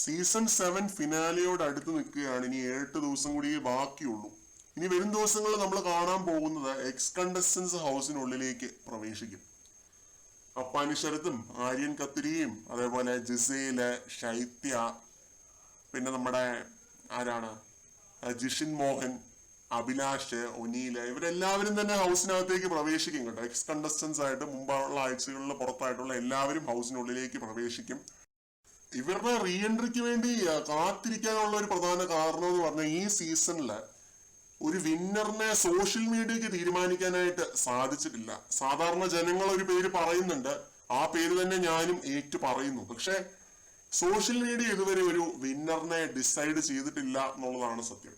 Season 7 ഫിനാലെയോട് അടുത്ത് നിൽക്കുകയാണ്. ഇനി 8 ദിവസം കൂടി ബാക്കിയുള്ളൂ. ഇനി വരും ദിവസങ്ങളിൽ നമ്മൾ കാണാൻ പോകുന്നത് എക്സ് കണ്ടസ്റ്റൻസ് ഹൗസിനുള്ളിലേക്ക് പ്രവേശിക്കും. അപ്പാനി ശരത്തും ആര്യൻ കത്തിരിയും അതേപോലെ ജിസയില്, ശൈത്യ, പിന്നെ നമ്മുടെ ആരാണ് ജിഷിൻ മോഹൻ, അഭിലാഷ്, ഒനീല്, ഇവരെല്ലാവരും തന്നെ ഹൗസിനകത്തേക്ക് പ്രവേശിക്കും കേട്ടോ. എക്സ് കണ്ടസ്റ്റൻസ് ആയിട്ട് മുമ്പുള്ള ആഴ്ചകളിൽ പുറത്തായിട്ടുള്ള എല്ലാവരും ഹൗസിനുള്ളിലേക്ക് പ്രവേശിക്കും. ഇവരുടെ റീ എൻട്രിക്ക് വേണ്ടി കാത്തിരിക്കാനുള്ള ഒരു പ്രധാന കാരണം എന്ന് പറഞ്ഞാൽ ഈ സീസണില് ഒരു വിന്നറിനെ സോഷ്യൽ മീഡിയക്ക് തീരുമാനിക്കാനായിട്ട് സാധിച്ചിട്ടില്ല. സാധാരണ ജനങ്ങൾ ഒരു പേര് പറയുന്നുണ്ട്, ആ പേര് തന്നെ ഞാനും ഏറ്റു പറയുന്നു. പക്ഷെ സോഷ്യൽ മീഡിയ ഇതുവരെ ഒരു വിന്നറിനെ ഡിസൈഡ് ചെയ്തിട്ടില്ല എന്നുള്ളതാണ് സത്യം.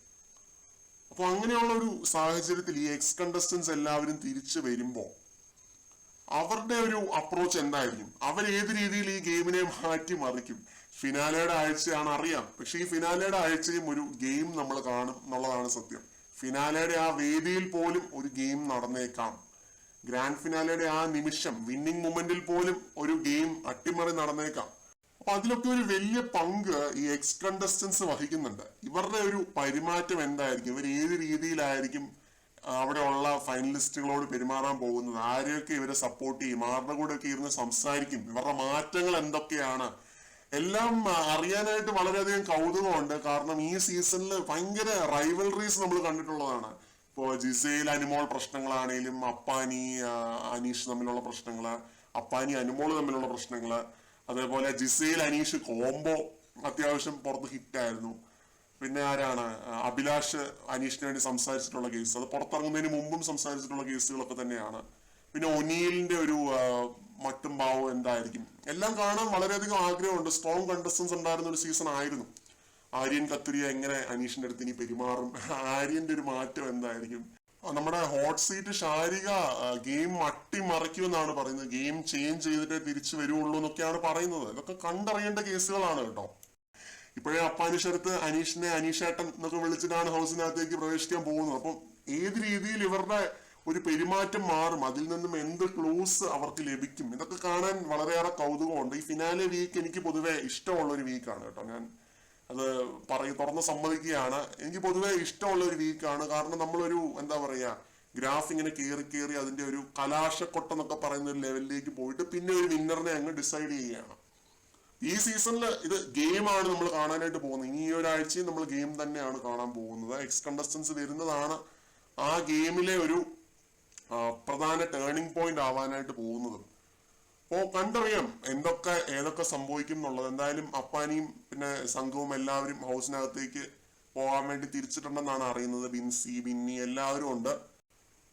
അപ്പൊ അങ്ങനെയുള്ള ഒരു സാഹചര്യത്തിൽ ഈ എക്സ് കണ്ടസ്റ്റൻസ് എല്ലാവരും തിരിച്ചു വരുമ്പോ അവരുടെ ഒരു അപ്രോച്ച് എന്തായിരിക്കും? അവർ ഏത് രീതിയിൽ ഈ ഗെയിമിനെ മാറ്റിമറിക്കും? ഫിനാലയുടെ ആഴ്ചയാണ് അറിയാം, പക്ഷെ ഈ ഫിനാലയുടെ ആഴ്ചയും ഒരു ഗെയിം നമ്മൾ കാണും എന്നുള്ളതാണ് സത്യം. ഫിനാലയുടെ ആ വേദിയിൽ പോലും ഒരു ഗെയിം നടന്നേക്കാം. ഗ്രാൻഡ് ഫിനാലയുടെ ആ നിമിഷം, വിന്നിംഗ് മൊമെന്റിൽ പോലും ഒരു ഗെയിം അട്ടിമറി നടന്നേക്കാം. അപ്പൊ അതിലൊക്കെ ഒരു വലിയ പങ്ക് ഈ എക്സ് കണ്ടസ്റ്റൻസ് വഹിക്കുന്നുണ്ട്. ഇവരുടെ ഒരു പെരുമാറ്റം എന്തായിരിക്കും? ഇവർ ഏത് രീതിയിലായിരിക്കും അവിടെ ഉള്ള ഫൈനലിസ്റ്റുകളോട് പെരുമാറാൻ പോകുന്നത്? ആരെയൊക്കെ ഇവരെ സപ്പോർട്ട് ചെയ്യും? ആരുടെ കൂടെ ഒക്കെ ഇരുന്ന് സംസാരിക്കും? ഇവരുടെ മാറ്റങ്ങൾ എന്തൊക്കെയാണ്? എല്ലാം അറിയാനായിട്ട് വളരെയധികം കൗതുകമുണ്ട്. കാരണം ഈ സീസണിൽ ഭയങ്കര റൈവൽറീസ് നമ്മൾ കണ്ടിട്ടുള്ളതാണ്. ഇപ്പോൾ ജിസയിൽ അനുമോൾ പ്രശ്നങ്ങളാണേലും, അപ്പാനി അനീഷ് തമ്മിലുള്ള പ്രശ്നങ്ങള്, അപ്പാനി അനുമോൾ തമ്മിലുള്ള പ്രശ്നങ്ങള്, അതേപോലെ ജിസയിൽ അനീഷ് കോംബോ അത്യാവശ്യം പുറത്ത് ഹിറ്റായിരുന്നു. പിന്നെ ആരാണ് അഭിലാഷ് അനീഷിന് വേണ്ടി സംസാരിച്ചിട്ടുള്ള കേസ്, അത് പുറത്തിറങ്ങുന്നതിന് മുമ്പും സംസാരിച്ചിട്ടുള്ള കേസുകളൊക്കെ തന്നെയാണ്. പിന്നെ ഒനീലിന്റെ ഒരു മട്ടും ഭാവം എന്തായിരിക്കും? എല്ലാം കാണാൻ വളരെയധികം ആഗ്രഹമുണ്ട്. സ്ട്രോങ് കണ്ടസ്റ്റൻസ് ഉണ്ടായിരുന്ന ഒരു സീസൺ ആയിരുന്നു. ആര്യൻ കത്തുരിയ എങ്ങനെ അനീഷിന്റെ അടുത്ത് ഇനി പെരുമാറും? ആര്യന്റെ ഒരു മാറ്റം എന്തായിരിക്കും? നമ്മുടെ ഹോട്ട് സീറ്റ് ഷാരിക ഗെയിം അട്ടിമറിക്കുമെന്നാണ് പറയുന്നത്. ഗെയിം ചേഞ്ച് ചെയ്തിട്ടേ തിരിച്ചു വരുള്ളൂ എന്നൊക്കെയാണ് പറയുന്നത്. ഇതൊക്കെ കണ്ടറിയേണ്ട കേസുകളാണ് കേട്ടോ. ഇപ്പോഴേ അപ്പാനി ശരത്ത് അനീഷിനെ അനീഷേട്ടൻ എന്നൊക്കെ വിളിച്ചിട്ടാണ് ഹൗസിനകത്തേക്ക് പ്രവേശിക്കാൻ പോകുന്നത്. അപ്പം ഏത് രീതിയിൽ ഇവരുടെ ഒരു പെരുമാറ്റം മാറും, അതിൽ നിന്നും എന്ത് ക്ലൂസ് അവർക്ക് ലഭിക്കും, ഇതൊക്കെ കാണാൻ വളരെയേറെ കൗതുകമുണ്ട്. ഈ ഫിനാലെ വീക്ക് എനിക്ക് പൊതുവെ ഇഷ്ടമുള്ള ഒരു വീക്കാണ് കേട്ടോ. ഞാൻ അത് തുറന്ന് സമ്മതിക്കുകയാണ്. എനിക്ക് പൊതുവെ ഇഷ്ടമുള്ള ഒരു വീക്കാണ്. കാരണം നമ്മളൊരു എന്താ പറയാ, ഗ്രാഫ് ഇങ്ങനെ കയറി അതിന്റെ ഒരു കലാശക്കൊട്ടെന്നൊക്കെ പറയുന്ന ഒരു ലെവലിലേക്ക് പോയിട്ട് പിന്നെ ഒരു വിന്നറിനെ അങ്ങ് ഡിസൈഡ് ചെയ്യുകയാണ്. ഈ സീസണിൽ ഇത് ഗെയിമാണ് നമ്മൾ കാണാനായിട്ട് പോകുന്നത്. ഇനി ഈ ഒരാഴ്ചയും നമ്മൾ ഗെയിം തന്നെയാണ് കാണാൻ പോകുന്നത്. എക്സ് കണ്ടസ്റ്റൻസ് വരുന്നതാണ് ആ ഗെയിമിലെ ഒരു പ്രധാന ടേണിംഗ് പോയിന്റ് ആവാനായിട്ട് പോകുന്നത്. അപ്പോ കണ്ടറിയാം ഏതൊക്കെ സംഭവിക്കും എന്നുള്ളത്. എന്തായാലും അപ്പാനിയും പിന്നെ സംഘവും എല്ലാവരും ഹൗസിനകത്തേക്ക് പോകാൻ വേണ്ടി തിരിച്ചിട്ടുണ്ടെന്നാണ് അറിയുന്നത്. ബിൻസി, ബിന്നി എല്ലാവരും ഉണ്ട്.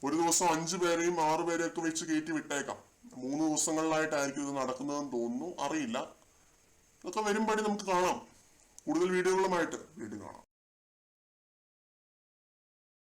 ഒരു ദിവസം 5 പേരെയും 6 പേരെയും ഒക്കെ വെച്ച് കയറ്റി വിട്ടേക്കാം. 3 ദിവസങ്ങളിലായിട്ടായിരിക്കും ഇത് നടക്കുന്നതെന്ന് തോന്നുന്നു, അറിയില്ല. ഇതൊക്കെ വരുമ്പോഴേ നമുക്ക് കാണാം. കൂടുതൽ വീഡിയോകളുമായിട്ട് വീണ്ടും കാണാം.